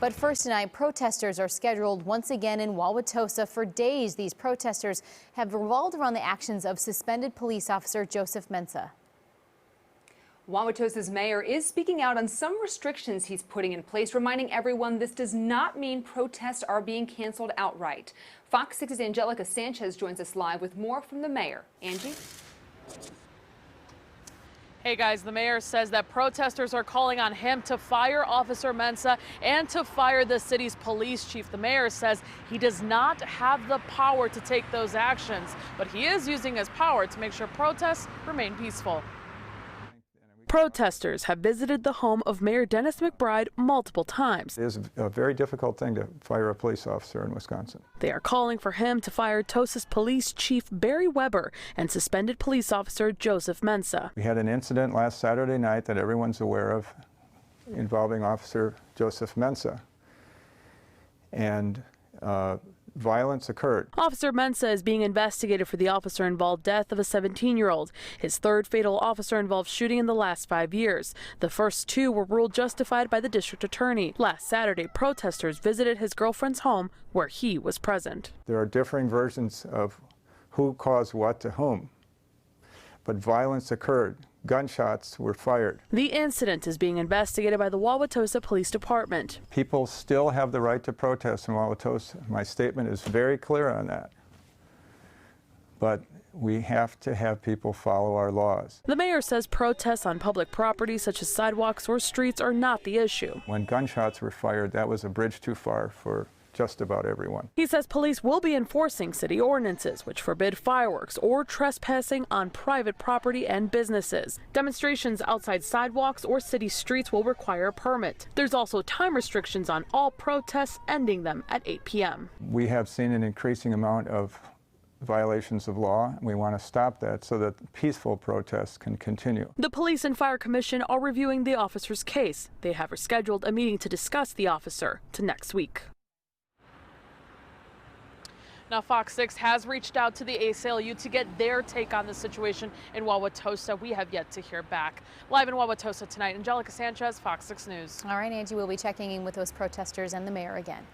But first tonight, protesters are scheduled once again in WAUWATOSA for days. These protesters have revolved around the actions of suspended police officer Joseph Mensah. WAUWATOSA's mayor is speaking out on some restrictions he's putting in place, reminding everyone this does not mean protests are being canceled outright. Fox 6's Angelica Sanchez joins us live with more from the mayor. Angie? Hey guys, the mayor says that protesters are calling on him to fire Officer Mensah and to fire the city's police chief. The mayor says he does not have the power to take those actions, but he is using his power to make sure protests remain peaceful. Protesters have visited the home of Mayor Dennis McBride multiple times. It is a very difficult thing to fire a police officer in Wisconsin. They are calling for him to fire Tosa's police chief Barry Weber and suspended police officer Joseph Mensah. We had an incident last Saturday night that everyone's aware of involving Officer Joseph Mensah, and violence occurred. Officer Mensah is being investigated for the officer-involved death of a 17-year-old. His third fatal officer-involved shooting in the last 5 years. The first two were ruled justified by the district attorney. Last Saturday, protesters visited his girlfriend's home where he was present. There are differing versions of who caused what to whom, but violence occurred. Gunshots were fired. The incident is being investigated by the WAUWATOSA Police Department. People still have the right to protest in WAUWATOSA. My statement is very clear on that. But we have to have people follow our laws. The mayor says protests on public property such as sidewalks or streets are not the issue. When gunshots were fired, that was a bridge too far for just about everyone. He says police will be enforcing city ordinances which forbid fireworks or trespassing on private property and businesses. Demonstrations outside sidewalks or city streets will require a permit. There's also time restrictions on all protests, ending them at 8 p.m. We have seen an increasing amount of violations of law. We want to stop that so that peaceful protests can continue. The Police and Fire Commission are reviewing the officer's case. They have rescheduled a meeting to discuss the officer to next week. Now, Fox 6 has reached out to the ACLU to get their take on the situation in WAUWATOSA. We have yet to hear back. Live in WAUWATOSA tonight, Angelica Sanchez, Fox 6 News. All right, Angie, we'll be checking in with those protesters and the mayor again.